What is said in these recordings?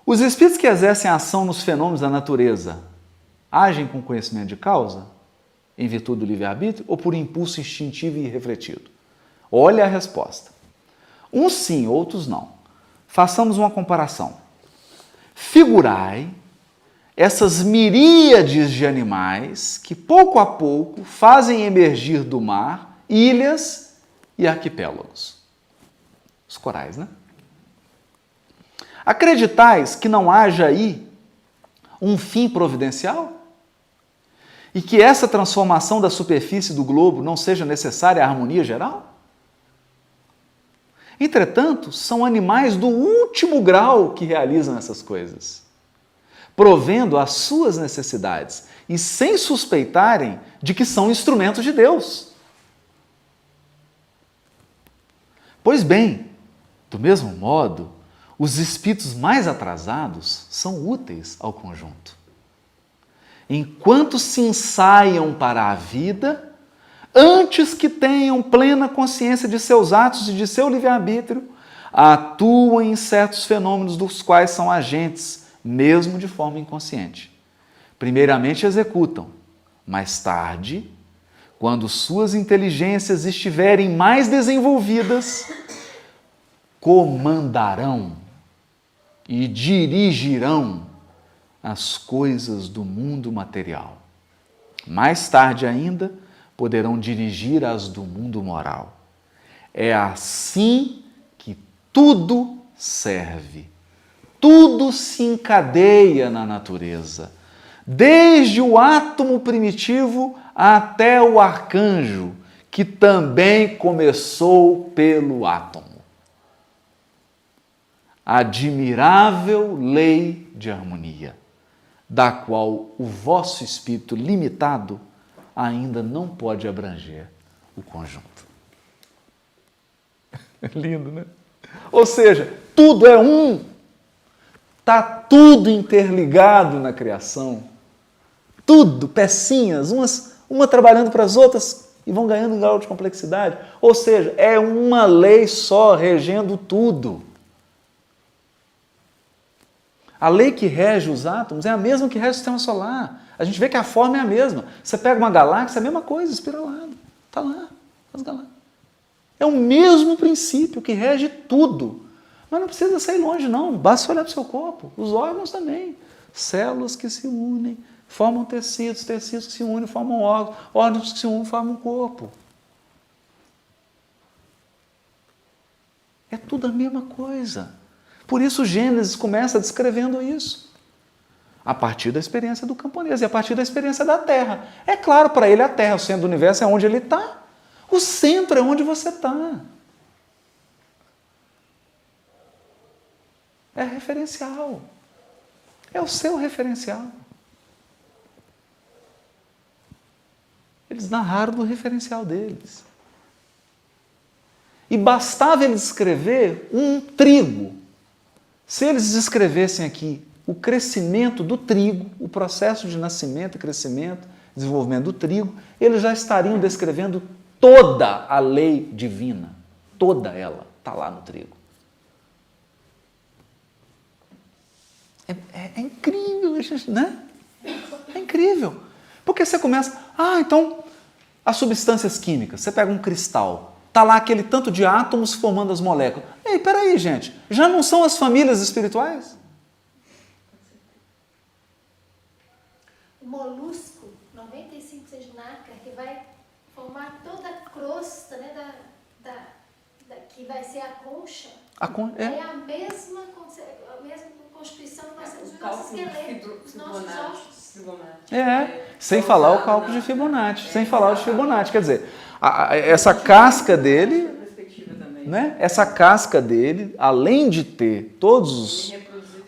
Os espíritos que exercem ação nos fenômenos da natureza agem com conhecimento de causa, em virtude do livre-arbítrio, ou por impulso instintivo e irrefletido? Olha a resposta. Uns sim, outros não. Façamos uma comparação. Figurai essas miríades de animais que, pouco a pouco, fazem emergir do mar ilhas e arquipélagos. Os corais, né? Acreditais que não haja aí um fim providencial? E que essa transformação da superfície do globo não seja necessária à harmonia geral? Entretanto, são animais do último grau que realizam essas coisas, provendo as suas necessidades e sem suspeitarem de que são instrumentos de Deus. Pois bem, do mesmo modo, os espíritos mais atrasados são úteis ao conjunto. Enquanto se ensaiam para a vida, antes que tenham plena consciência de seus atos e de seu livre-arbítrio, atuam em certos fenômenos dos quais são agentes, mesmo de forma inconsciente. Primeiramente executam, mais tarde, quando suas inteligências estiverem mais desenvolvidas, comandarão e dirigirão as coisas do mundo material. Mais tarde ainda, poderão dirigir as do mundo moral. É assim que tudo serve. Tudo se encadeia na natureza, desde o átomo primitivo até o arcanjo, que também começou pelo átomo. Admirável lei de harmonia, da qual o vosso espírito limitado ainda não pode abranger o conjunto. Lindo, né? Ou seja, tudo é um. Está tudo interligado na criação. Tudo, pecinhas, uma trabalhando para as outras e vão ganhando um grau de complexidade. Ou seja, é uma lei só regendo tudo. A lei que rege os átomos é a mesma que rege o sistema solar. A gente vê que a forma é a mesma. Você pega uma galáxia, é a mesma coisa, espiralada. Está lá, as galáxias. É o mesmo princípio que rege tudo. Mas não precisa sair longe, não. Basta olhar para o seu corpo. Os órgãos também. Células que se unem, formam tecidos, tecidos que se unem, formam órgãos, órgãos que se unem, formam um corpo. É tudo a mesma coisa. Por isso Gênesis começa descrevendo isso. A partir da experiência do camponês e a partir da experiência da Terra. É claro, para ele a Terra, o centro do universo, é onde ele está. O centro é onde você está. É referencial. É o seu referencial. Eles narraram do referencial deles. E bastava eles escrever um trigo. Se eles descrevessem aqui o crescimento do trigo, o processo de nascimento e crescimento, desenvolvimento do trigo, eles já estariam descrevendo toda a lei divina. Toda ela está lá no trigo. É incrível, né? É incrível. Porque você começa, então, as substâncias químicas, você pega um cristal, está lá aquele tanto de átomos formando as moléculas. Ei, peraí, gente, já não são as famílias espirituais? O molusco, 95% de nácar, que vai formar toda a crosta, né, que vai ser a concha, é a mesma constituição que nós temos no nosso esqueleto, os nossos ossos. Sem falar o cálculo de Fibonacci, sem falar o de Fibonacci. Quer dizer, essa casca dele, né? Essa casca dele, além de ter todos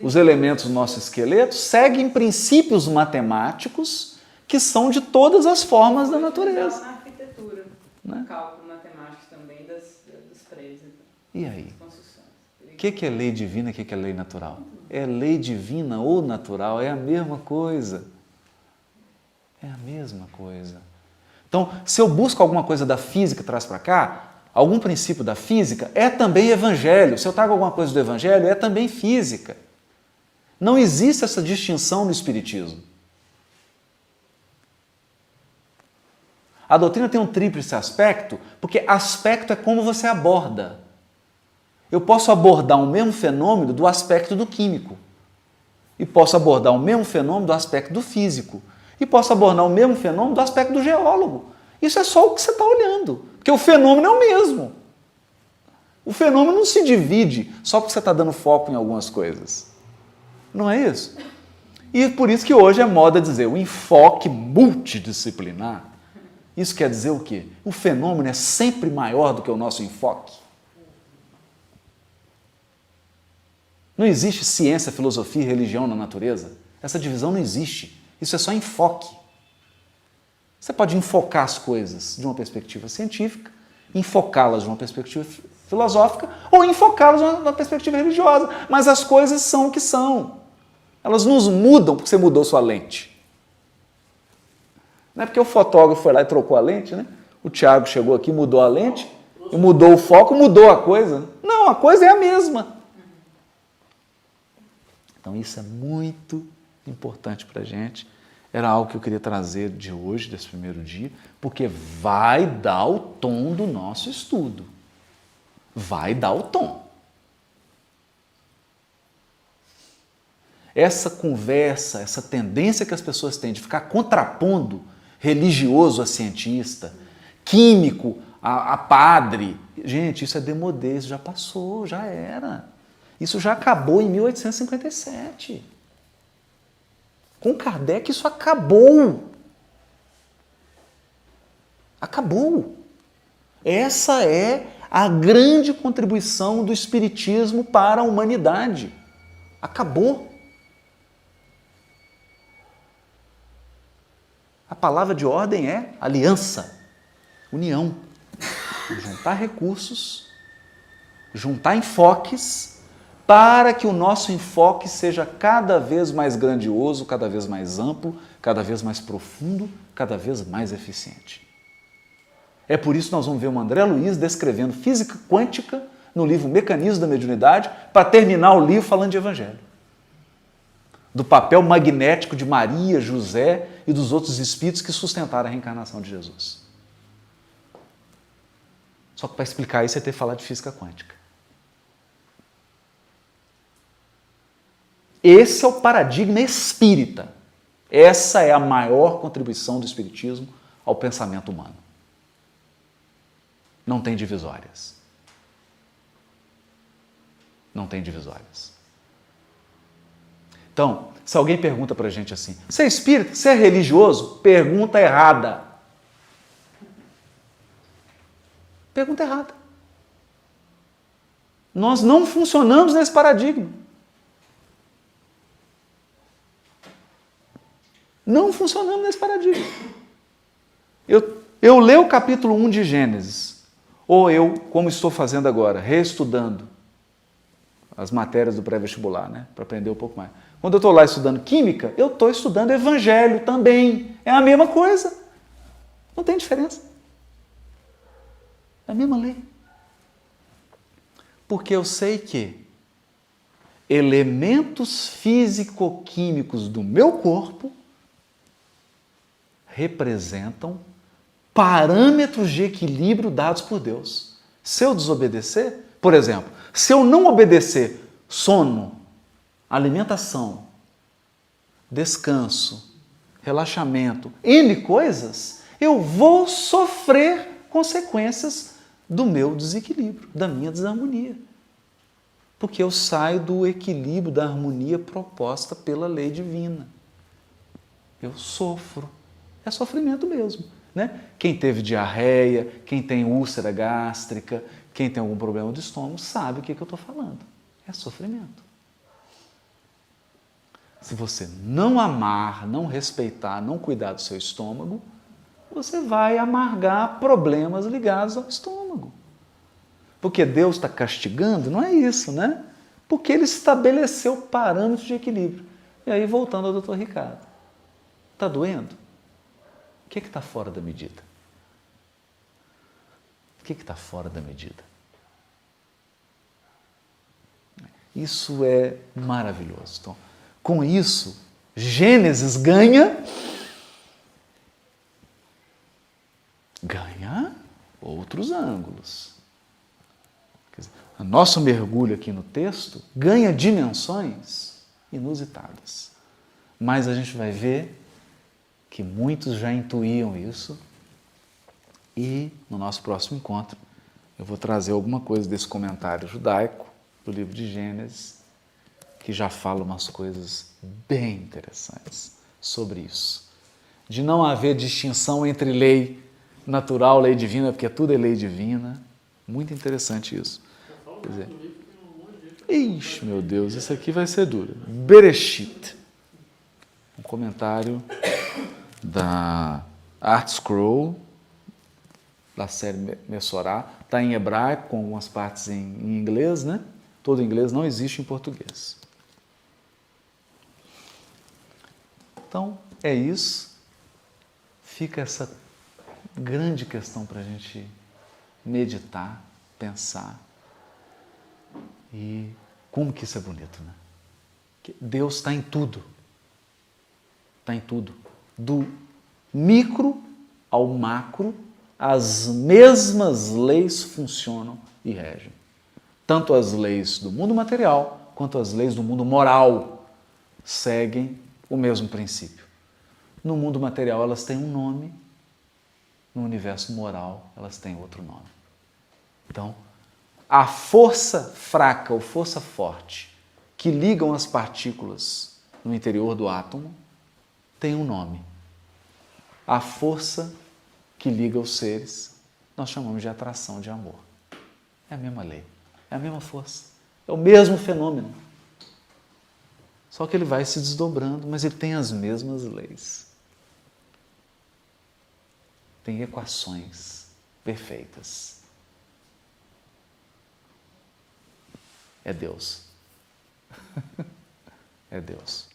os elementos do nosso esqueleto, segue em princípios matemáticos que são de todas as formas da natureza. Na arquitetura, né? Cálculo matemático também dos prédios. E aí? O que é lei divina e o que é lei natural? É lei divina ou natural, é a mesma coisa. É a mesma coisa. Então, se eu busco alguma coisa da física e traz para cá, algum princípio da física, é também evangelho. Se eu trago alguma coisa do evangelho, é também física. Não existe essa distinção no Espiritismo. A doutrina tem um tríplice aspecto, porque aspecto é como você aborda. Eu posso abordar o mesmo fenômeno do aspecto do químico. E posso abordar o mesmo fenômeno do aspecto do físico. E posso abordar o mesmo fenômeno do aspecto do geólogo. Isso é só o que você está olhando. Porque o fenômeno é o mesmo. O fenômeno não se divide só porque você está dando foco em algumas coisas. Não é isso? E por isso que hoje é moda dizer o enfoque multidisciplinar. Isso quer dizer o quê? O fenômeno é sempre maior do que o nosso enfoque. Não existe ciência, filosofia e religião na natureza. Essa divisão não existe. Isso é só enfoque. Você pode enfocar as coisas de uma perspectiva científica, enfocá-las de uma perspectiva filosófica ou enfocá-las de uma perspectiva religiosa. Mas as coisas são o que são. Elas nos mudam porque você mudou sua lente. Não é porque o fotógrafo foi lá e trocou a lente, né? O Tiago chegou aqui, mudou a lente, e mudou o foco, mudou a coisa. Não, a coisa é a mesma. Então isso é muito importante para a gente. Era algo que eu queria trazer de hoje, desse primeiro dia, porque vai dar o tom do nosso estudo. Vai dar o tom. Essa conversa, essa tendência que as pessoas têm de ficar contrapondo religioso a cientista, químico a padre, gente, isso é demodê, isso já passou, já era. Isso já acabou em 1857. Com Kardec isso acabou. Acabou. Essa é a grande contribuição do Espiritismo para a humanidade. Acabou. A palavra de ordem é aliança, união. Juntar recursos, juntar enfoques, para que o nosso enfoque seja cada vez mais grandioso, cada vez mais amplo, cada vez mais profundo, cada vez mais eficiente. É por isso que nós vamos ver o André Luiz descrevendo física quântica no livro Mecanismos da Mediunidade, para terminar o livro falando de Evangelho. Do papel magnético de Maria, José e dos outros espíritos que sustentaram a reencarnação de Jesus. Só que para explicar isso, você tem que falar de física quântica. Esse é o paradigma espírita. Essa é a maior contribuição do Espiritismo ao pensamento humano. Não tem divisórias. Não tem divisórias. Então, se alguém pergunta para a gente assim, você é espírita? Você é religioso? Pergunta errada. Pergunta errada. Nós não funcionamos nesse paradigma. Não funcionamos nesse paradigma. Eu leio o capítulo 1 de Gênesis, ou eu, como estou fazendo agora, reestudando as matérias do pré-vestibular, né, para aprender um pouco mais. Quando eu estou lá estudando química, eu estou estudando evangelho também. É a mesma coisa. Não tem diferença. É a mesma lei. Porque eu sei que elementos físico-químicos do meu corpo representam parâmetros de equilíbrio dados por Deus. Se eu desobedecer, por exemplo, se eu não obedecer sono, alimentação, descanso, relaxamento, N coisas, eu vou sofrer consequências do meu desequilíbrio, da minha desarmonia. Porque eu saio do equilíbrio, da harmonia proposta pela lei divina. Eu sofro. É sofrimento mesmo, né? Quem teve diarreia, quem tem úlcera gástrica, quem tem algum problema do estômago, sabe o que eu estou falando. É sofrimento. Se você não amar, não respeitar, não cuidar do seu estômago, você vai amargar problemas ligados ao estômago. Porque Deus está castigando? Não é isso, né? Porque Ele estabeleceu parâmetros de equilíbrio. E aí, voltando ao Dr. Ricardo. Está doendo? O que está fora da medida? O que está fora da medida? Isso é maravilhoso. Então, Com isso, Gênesis ganha outros ângulos. Quer dizer, o nosso mergulho aqui no texto ganha dimensões inusitadas. Mas a gente vai ver que muitos já intuíam isso e no nosso próximo encontro eu vou trazer alguma coisa desse comentário judaico do livro de Gênesis que já fala umas coisas bem interessantes sobre isso. De não haver distinção entre lei natural, lei divina, porque tudo é lei divina. Muito interessante isso. Quer dizer, ixi, meu Deus, isso aqui vai ser duro. Bereshit. Um comentário da Art Scroll, da série Messorá. Está em hebraico, com algumas partes em inglês, né? Todo em inglês, não existe em português. Então, é isso. Fica essa grande questão para a gente meditar, pensar. E como que isso é bonito, né? Que Deus está em tudo. Está em tudo. Do micro ao macro, as mesmas leis funcionam e regem. Tanto as leis do mundo material, quanto as leis do mundo moral seguem o mesmo princípio. No mundo material elas têm um nome, no universo moral elas têm outro nome. Então, a força fraca ou força forte que ligam as partículas no interior do átomo tem um nome. A força que liga os seres nós chamamos de atração de amor. É a mesma lei, é a mesma força, é o mesmo fenômeno. Só que ele vai se desdobrando, mas ele tem as mesmas leis. Tem equações perfeitas. É Deus. É Deus.